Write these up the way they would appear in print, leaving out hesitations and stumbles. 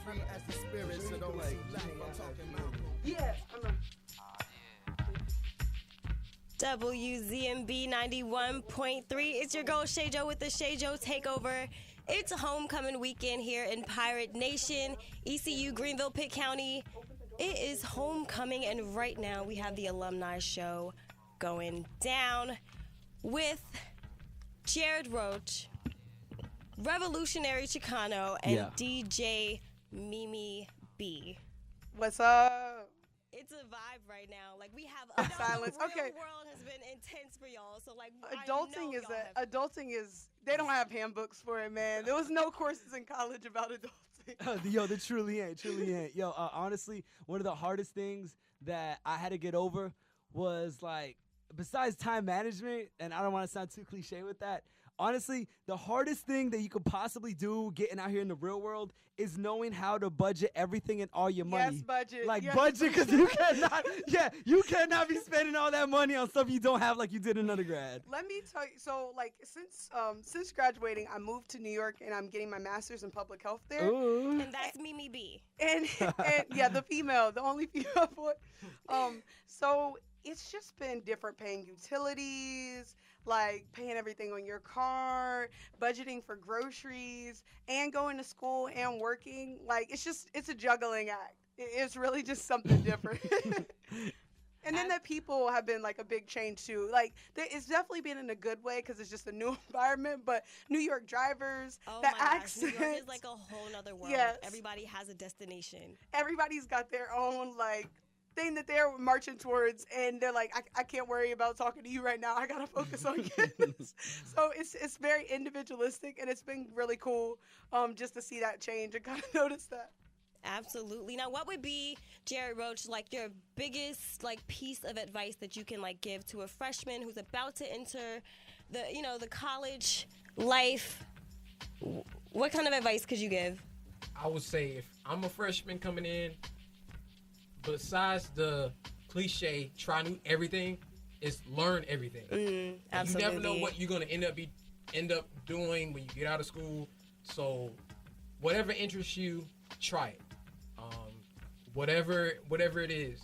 Free as the spirit, so those who lack, I'm talking about. Yeah, I know. WZMB 91.3. It's your girl ShayJo with the ShayJo Takeover. It's homecoming weekend here in Pirate Nation, ECU, Greenville, Pitt County. It is homecoming, and right now we have the Alumni Show going down with Jared Roach, Revolutionary Chicano, and DJ Mimi B. What's up? It's a vibe right now. Like, we have silence. The real Okay. world has been intense for y'all. So like, Adulting is they don't have handbooks for it, man. There was no courses in college about adulting. Yo, there truly ain't. Yo, honestly, one of the hardest things that I had to get over was, like, besides time management, and I don't want to sound too cliche with that, honestly, the hardest thing that you could possibly do getting out here in the real world is knowing how to budget everything and all your money. Yes, budget. Like, yes. budget, because you cannot be spending all that money on stuff you don't have like you did in undergrad. Let me tell you, so, like, since graduating, I moved to New York, and I'm getting my master's in public health there. Ooh. And that's Mimi B. And yeah, the only female boy. So it's just been different, paying utilities, like paying everything on your car, budgeting for groceries, and going to school and working. Like, it's a juggling act. It's really just something different. And then that people have been, like, a big change too. Like, it's definitely been in a good way because it's just a new environment. But New York drivers, the accent, New York is like a whole nother world. Yes. Everybody has a destination. Everybody's got their own, like, thing that they're marching towards, and they're like, I can't worry about talking to you right now. I gotta focus on kids. So it's very individualistic, and it's been really cool just to see that change and kind of notice that. Absolutely. Now, what would be, Jared Roach, like, your biggest, like, piece of advice that you can, like, give to a freshman who's about to enter the college life? What kind of advice could you give? I would say, if I'm a freshman coming in, besides the cliche, try new everything, is learn everything. Absolutely. You never know what you're gonna end up doing when you get out of school. So, whatever interests you, try it. Whatever it is.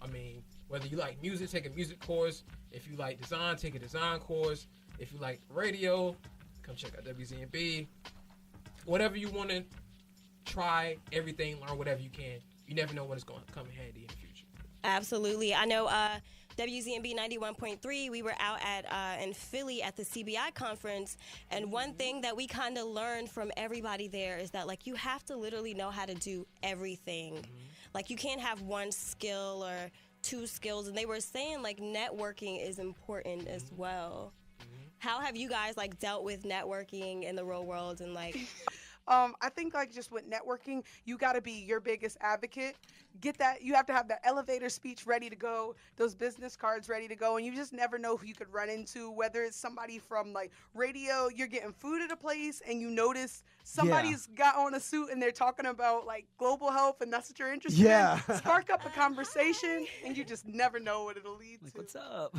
I mean, whether you like music, take a music course. If you like design, take a design course. If you like radio, come check out WZMB. Whatever you want to try, everything, learn whatever you can. You never know when it's going to come in handy in the future. Absolutely. I know WZMB 91.3, we were out in Philly at the CBI conference, and one thing that we kind of learned from everybody there is that, like, you have to literally know how to do everything. Like, you can't have one skill or two skills, and they were saying, like, networking is important as well. How have you guys, like, dealt with networking in the real world and, like... I think, like, just with networking, you got to be your biggest advocate. Get that. You have to have the elevator speech ready to go, those business cards ready to go, and you just never know who you could run into, whether it's somebody from, like, radio, you're getting food at a place, and you notice somebody's got on a suit, and they're talking about, like, global health, and that's what you're interested in. Spark up a conversation, and you just never know what it'll lead to. What's up?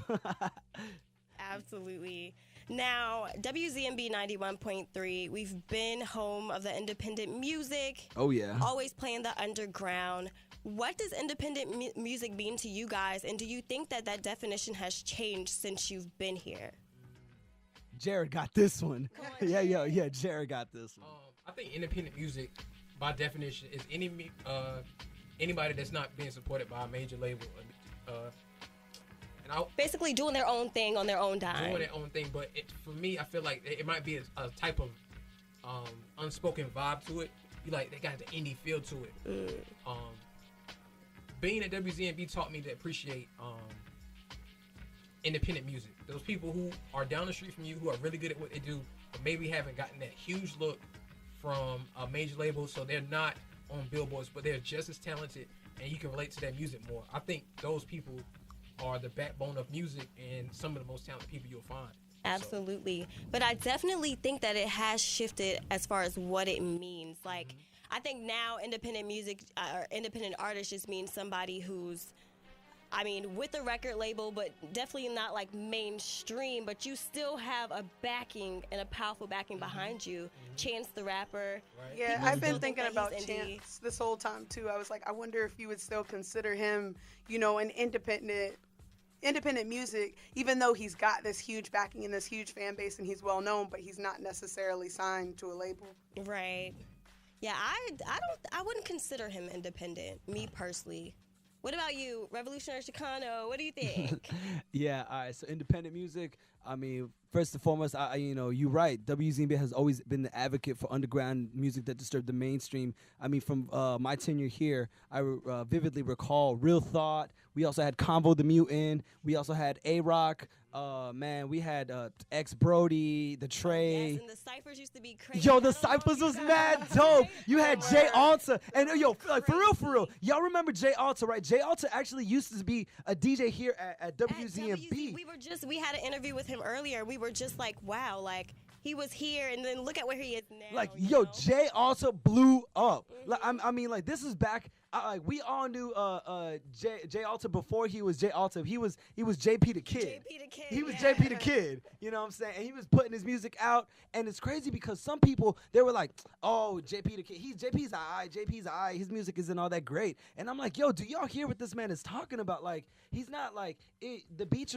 Absolutely. Now, WZMB 91.3, we've been home of the independent music. Oh, yeah. Always playing the underground. What does independent music mean to you guys, and do you think that definition has changed since you've been here? Jared got this one. Yeah, Jared got this one. I think independent music, by definition, is anybody that's not being supported by a major label. Basically doing their own thing on their own dime. Doing their own thing, but for me, I feel like it might be a type of unspoken vibe to it. You like, they got the indie feel to it. Being at WZMB taught me to appreciate independent music. Those people who are down the street from you, who are really good at what they do, but maybe haven't gotten that huge look from a major label, so they're not on billboards, but they're just as talented, and you can relate to their music more. I think those people are the backbone of music and some of the most talented people you'll find. Absolutely. But I definitely think that it has shifted as far as what it means. Like, I think now independent music or independent artist just means somebody who's I mean, with a record label, but definitely not like mainstream, but you still have a backing and a powerful backing behind you. Chance the Rapper. Right. Yeah, People I've still been think thinking that about he's indie. Chance this whole time too. I was like, I wonder if you would still consider him, you know, an independent music, even though he's got this huge backing and this huge fan base and he's well known, but he's not necessarily signed to a label. Right. Yeah, I wouldn't consider him independent, me personally. What about you, Revolutionary Chicano? What do you think? Yeah, all right. So independent music. I mean, first and foremost, you're right. WZMB has always been the advocate for underground music that disturbed the mainstream. I mean, from my tenure here, I vividly recall Real Thought. We also had Convo the Mutant. We also had A-Rock. We had X Brody, The Trey. Yes, and the ciphers used to be crazy. Yo, the ciphers was mad dope. You had Jay Alta, and like for real, y'all remember Jay Alta, right? Jay Alta actually used to be a DJ here at WZMB. We had an interview with him earlier. We were just like, wow, like he was here, and then look at where he is now. Like, you know? Jay Alta blew up. Like, I mean, like this is back. We all knew Jay Alta before he was Jay Alta. He was JP the Kid. JP the Kid. He was yeah. JP the Kid. You know what I'm saying? And he was putting his music out. And it's crazy because some people, they were like, oh, JP the Kid. JP's JP's his music isn't all that great. And I'm like, yo, do y'all hear what this man is talking about? Like, he's not like, the beats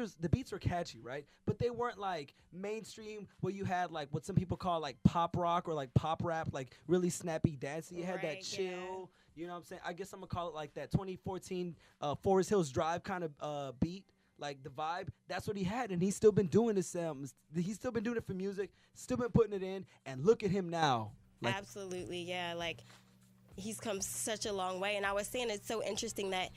were catchy, right? But they weren't like mainstream where you had like what some people call like pop rock or like pop rap, like really snappy, dancey. You had that chill. Yeah. You know what I'm saying? I guess I'm going to call it like that 2014 Forest Hills Drive kind of beat, like the vibe. That's what he had, and he's still been doing this. He's still been doing it for music, still been putting it in, and look at him now. Like, absolutely, yeah. Like, he's come such a long way, and I was saying it's so interesting that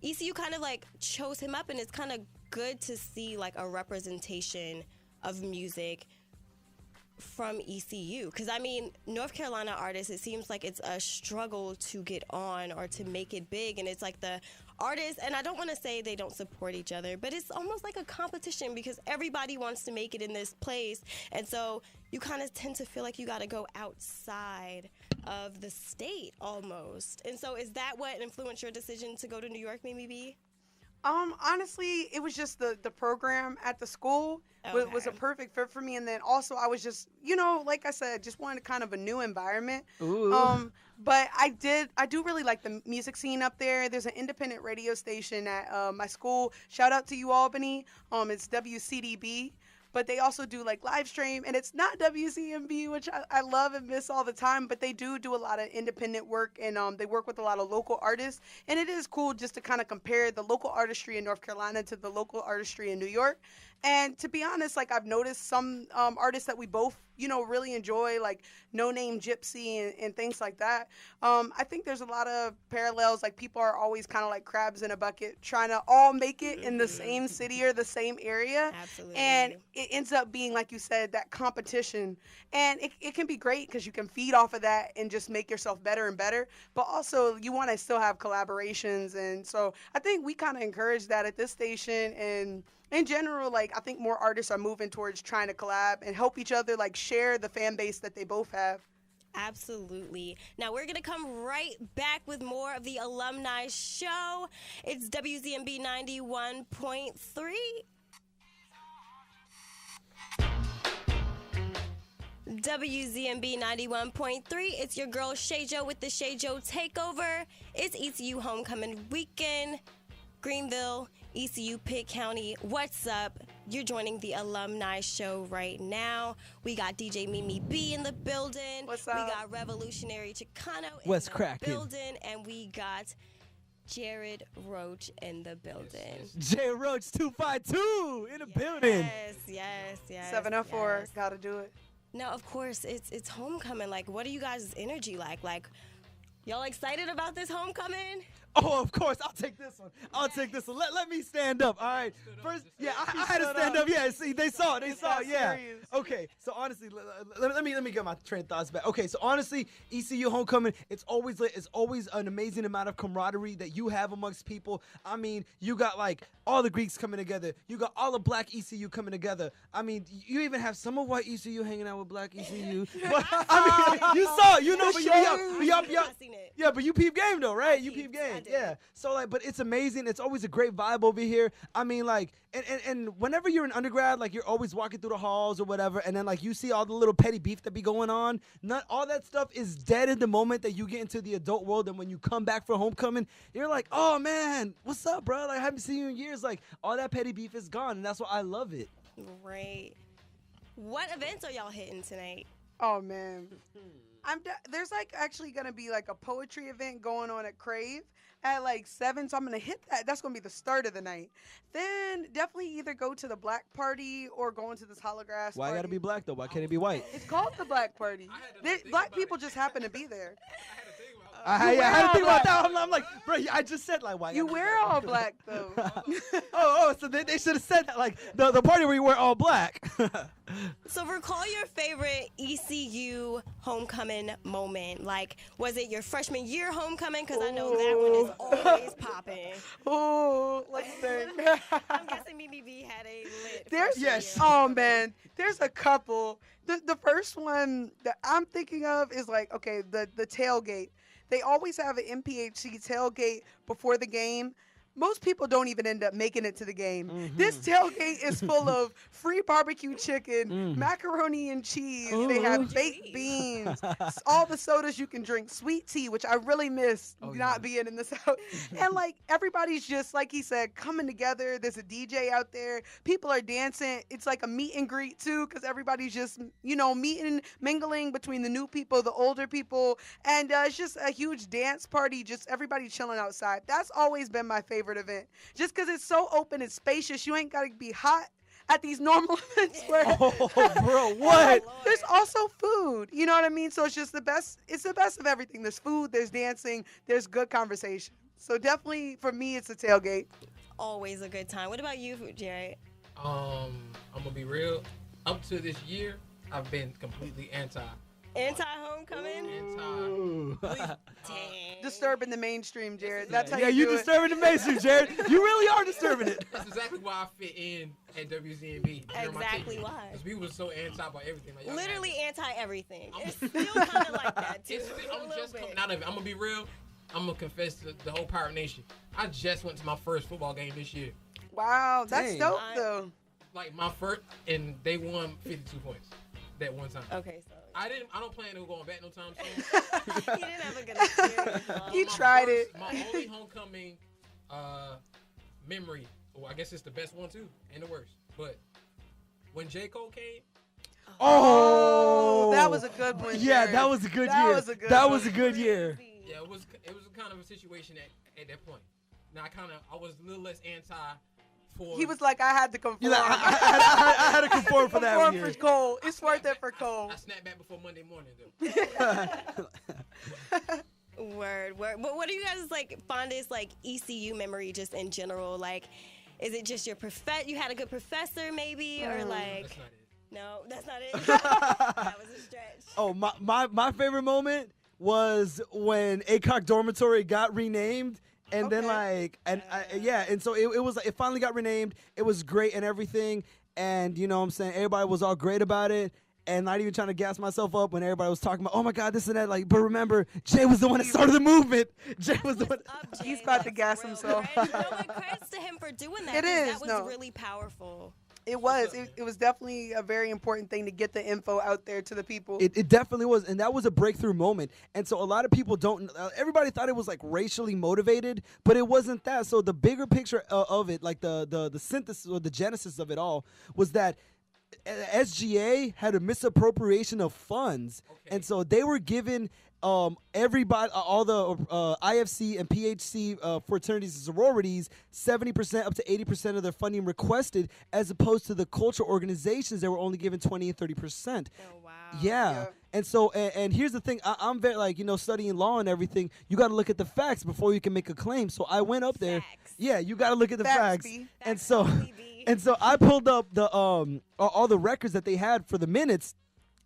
ECU kind of like chose him up, and it's kind of good to see like a representation of music from ECU, because I mean, North Carolina artists, it seems like it's a struggle to get on or to make it big, and it's like the artists, and I don't want to say they don't support each other, but it's almost like a competition because everybody wants to make it in this place, and so you kind of tend to feel like you got to go outside of the state almost. And so is that what influenced your decision to go to New York, maybe? Honestly, it was just the program at the school was a perfect fit for me. And then also I was just, like I said, just wanted kind of a new environment. Ooh. But I do really like the music scene up there. There's an independent radio station at my school. Shout out to you, Albany. It's WCDB. But they also do like live stream, and it's not WZMB, which I love and miss all the time, but they do a lot of independent work, and they work with a lot of local artists, and it is cool just to kind of compare the local artistry in North Carolina to the local artistry in New York. And to be honest, like I've noticed some artists that we both, really enjoy, like No Name Gypsy and things like that. I think there's a lot of parallels. Like people are always kind of like crabs in a bucket, trying to all make it in the same city or the same area. Absolutely. And it ends up being, like you said, that competition. And it can be great because you can feed off of that and just make yourself better and better. But also you want to still have collaborations. And so I think we kind of encourage that at this station. And in general, like I think more artists are moving towards trying to collab and help each other, like share the fan base that they both have. Absolutely. Now we're going to come right back with more of the Alumni Show. It's WZMB 91.3. WZMB 91.3. It's your girl ShayJo with the ShayJo Takeover. It's ECU Homecoming Weekend. Greenville, ECU, Pitt County. What's up? You're joining the Alumni Show right now. We got DJ Mimi B in the building. What's up? We got Revolutionary Chicano in What's the cracking? building. And we got Jared Roach in the building. Jared Roach 252 in the building. Yes. 704, yes. gotta do it. No, of course, it's homecoming. Like, what are you guys' energy like? Like, y'all excited about this homecoming? Oh, of course. I'll take this one. Let me stand up. All right. First, yeah, I had to stand up. Yeah, see, they saw it. Yeah. Okay. So honestly, let me get my train of thoughts back. Okay. So honestly, ECU homecoming, it's always lit. It's always an amazing amount of camaraderie that you have amongst people. I mean, you got like all the Greeks coming together. You got all the black ECU coming together. I mean, you even have some of white ECU hanging out with black ECU. But I mean, you saw, but I seen it. yeah, but you peep game though, right? You peep game. did. Yeah. So like, but it's amazing. It's always a great vibe over here. I mean, like, and whenever you're an undergrad, like you're always walking through the halls or whatever, and then like you see all the little petty beef that be going on. Not all that stuff is dead in the moment that you get into the adult world, and when you come back for homecoming, you're like, oh man, what's up, bro? Like I haven't seen you in years. Like all that petty beef is gone, and that's why I love it. Right. What events are y'all hitting tonight? Oh man, there's like actually gonna be like a poetry event going on at Crave at like 7, so I'm gonna hit that. That's gonna be the start of the night. Then definitely either go to the black party or go into this holograss. Why party. gotta be black though? Why can't it be white? It's called the black party. Black people just happen to be there. I had to think about that. I'm like, bro, I just said like, why? You wear all black though. So they should have said that, like the party where you wear all black. So recall your favorite ECU homecoming moment. Like, was it your freshman year homecoming? Because I know that one is always popping. Oh, let's think. I'm guessing BBB had a lit There's freshman Yes. year. Oh man, there's a couple. The first one that I'm thinking of is like, okay, the tailgate. They always have an MPHC tailgate before the game. Most people don't even end up making it to the game. Mm-hmm. This tailgate is full of free barbecue chicken, macaroni and cheese. They have baked beans, all the sodas you can drink, sweet tea, which I really miss not being in the South. And like everybody's just, like he said, coming together. There's a DJ out there. People are dancing. It's like a meet and greet too, because everybody's just, meeting, mingling between the new people, the older people. And it's just a huge dance party, just everybody chilling outside. That's always been my favorite event, just because it's so open and spacious. You ain't got to be hot at these normal events where Oh, bro, what? there's also food, you know what I mean? So it's just the best. It's the best of everything. There's food, there's dancing, there's good conversation. So definitely for me, it's a tailgate. Always a good time. What about you, Jared? I'm gonna be real. Up to this year, I've been completely Anti-homecoming? Dang. Disturbing the mainstream, Jared. That's how Yeah, you you do it. disturbing the mainstream, Jared. You really are disturbing it. That's exactly why I fit in at WZMB. Exactly why. Because we were so anti about everything. Like, y'all Literally got anti-everything. It's still kind of like that, too. it. I'm A little just bit. coming out of it. I'm gonna be real. I'm gonna confess to the whole Pirate Nation. I just went to my first football game this year. Wow, that's Dang. dope though. Like my first, and they won 52 points that one time. Okay, so I don't plan on going back no time soon. he didn't have a good experience. huh? He My tried it. My only homecoming memory. Well, I guess it's the best one too, and the worst. But when J. Cole came, Oh, that was a good one. Yeah, Jared. that was a good That year. was a good That one. was a good year. yeah, it was kind of a situation at that point. Now I was a little less anti. For He was like, I had to conform. You know, I had to conform for that Conform year. for Cole. It's worth it for Cole. I snapped back before Monday morning though. Word. But what are you guys' like fondest like ECU memory just in general? Like, is it just your you had a good professor maybe, or like? That's not it. No, that's not it. That was a stretch. Oh, my favorite moment was when ACOG dormitory got renamed. And then and so it was it finally got renamed. It was great and everything. And you know what I'm saying, everybody was all great about it. And not even trying to gas myself up when everybody was talking about, oh my God, this and that. Like, but remember, Jay was the one that started the movement. Jay was the one. Up, Jay, He's about to like, gas for real. himself. Credits, credits to him for doing that. It 'cause is, That was no. really powerful. It was. It was definitely a very important thing to get the info out there to the people. It definitely was, and that was a breakthrough moment. And so a lot of people don't. Everybody thought it was like racially motivated, but it wasn't that. So the bigger picture of it, like the synthesis or the genesis of it all, was that SGA had a misappropriation of funds, and so they were given everybody, all the IFC and PHC fraternities and sororities, 70% up to 80% of their funding requested, as opposed to the cultural organizations that were only given 20 and 30%. Oh wow. Yeah. And so, and here's the thing, I'm very, like, studying law and everything, you got to look at the facts before you can make a claim. So I went up there. Facts. Yeah, you got to look at the Facts, facts. B. And Facts so, only, B. and so I pulled up the all the records that they had for the minutes.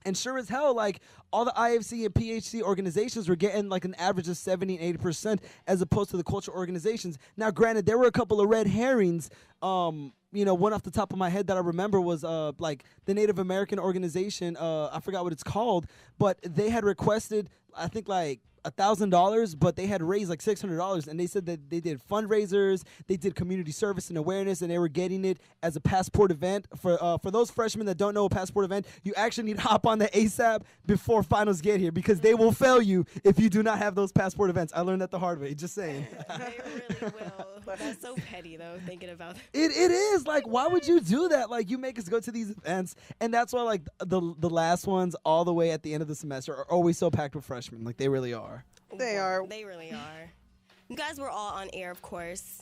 And sure as hell, like, all the IFC and PHC organizations were getting like an average of 70 and 80% as opposed to the cultural organizations. Now, granted, there were a couple of red herrings. One off the top of my head that I remember was like the Native American organization. I forgot what it's called, but they had requested, I think, like $1,000, but they had raised like $600, and they said that they did fundraisers, they did community service and awareness, and they were getting it as a passport event. For those freshmen that don't know a passport event, you actually need to hop on the ASAP before finals get here, because they will fail you if you do not have those passport events. I learned that the hard way. Just saying. They really will. That's so petty, though, thinking about it. It is. Like, why would you do that? Like, you make us go to these events, and that's why, like, the last ones all the way at the end of the semester are always so packed with freshmen. Like, they really are. They are. They really are. You guys were all on air, of course.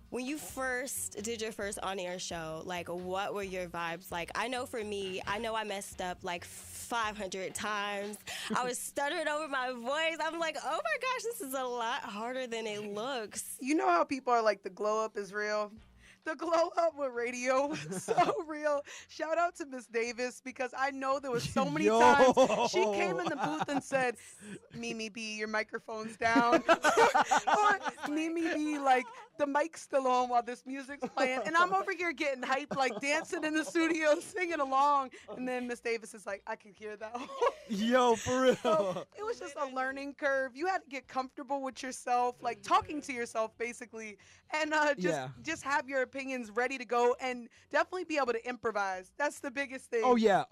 When you first did your first on-air show, like, what were your vibes like? I know for me, I messed up like 500 times. I was stuttering over my voice. I'm like, oh my gosh, this is a lot harder than it looks. You know how people are like, the glow up is real? The glow up with radio was so real. Shout out to Miss Davis, because I know there was so many times she came in the booth and said, Mimi B, your microphone's down. Or Mimi B, like, the mic's still on while this music's playing. And I'm over here getting hyped, like dancing in the studio, singing along. And then Miss Davis is like, I can hear that. Yo, for real. So it was just a learning curve. You had to get comfortable with yourself, like talking to yourself basically, and just have your opinions ready to go, and definitely be able to improvise. That's the biggest thing. Oh yeah,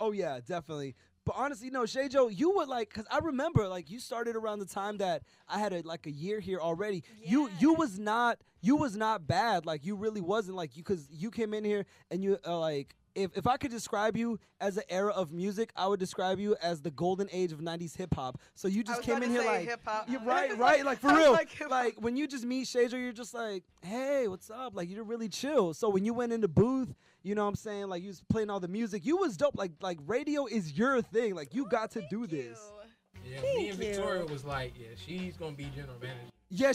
definitely. But honestly, no, ShayJo, you would like, because I remember, like, you started around the time that I had a year here already. Yeah. You was not bad. Like, you really wasn't, like, because you came in here and you like. If I could describe you as an era of music, I would describe you as the golden age of 90s hip-hop. So you just came in here like, you're right, like, for real. Like, when you just meet ShayJo, you're just like, hey, what's up? Like, you're really chill. So when you went in the booth, you know what I'm saying? Like, you was playing all the music. You was dope. Like radio is your thing. Like, you got to do this. Yeah, me and Victoria was like, yeah, she's going to be general manager. We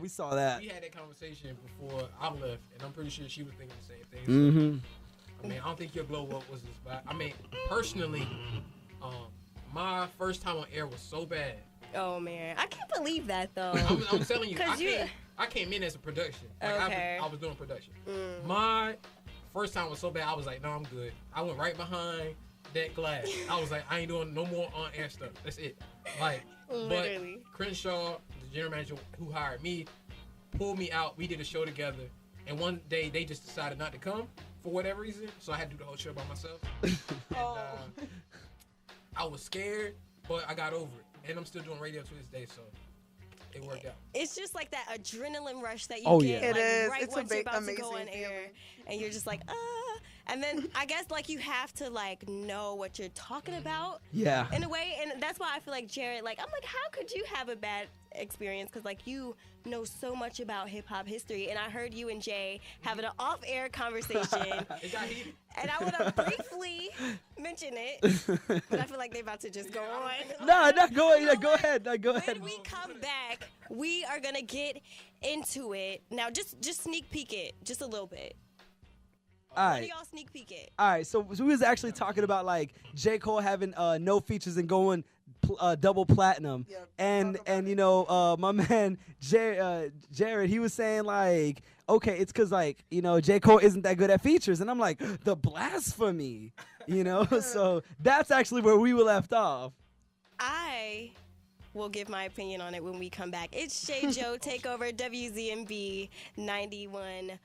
saw that. We had that conversation before I left, and I'm pretty sure she was thinking the same thing. So, I mean, I don't think your glow up was as bad. I mean, personally, my first time on air was so bad. Oh man, I can't believe that though. I'm telling you, I came in as a production. Like, okay. I was doing production. My first time was so bad, I was like, no, I'm good. I went right behind that glass. I was like, I ain't doing no more on air stuff. That's it. Like, literally. But Crenshaw, the general manager who hired me, pulled me out. We did a show together, and one day they just decided not to come for whatever reason. So I had to do the whole show by myself. And, I was scared, but I got over it, and I'm still doing radio to this day. So it worked out. It's just like that adrenaline rush that you get. It like, is. Right It's once you're about amazing to go on air, and you're just like, and then I guess like you have to like know what you're talking about. Yeah. In a way, and that's why I feel like Jared. Like I'm like, how could you have a bad experience? Because like you know so much about hip hop history, and I heard you and Jay having an off-air conversation. It got heated. And I want to briefly mention it, but I feel like they're about to just go on. Go ahead. When we come back, we are gonna get into it. Now, just sneak peek it, just a little bit. All Why right. do y'all sneak peek it? All right. So we was actually talking about like J. Cole having no features and going double platinum, and you know my man Jared, he was saying like, okay, it's because like, you know, J. Cole isn't that good at features, and I'm like, the blasphemy, you know. So that's actually where we were left off. I will give my opinion on it when we come back. It's ShayJo Takeover WZMB 91.3.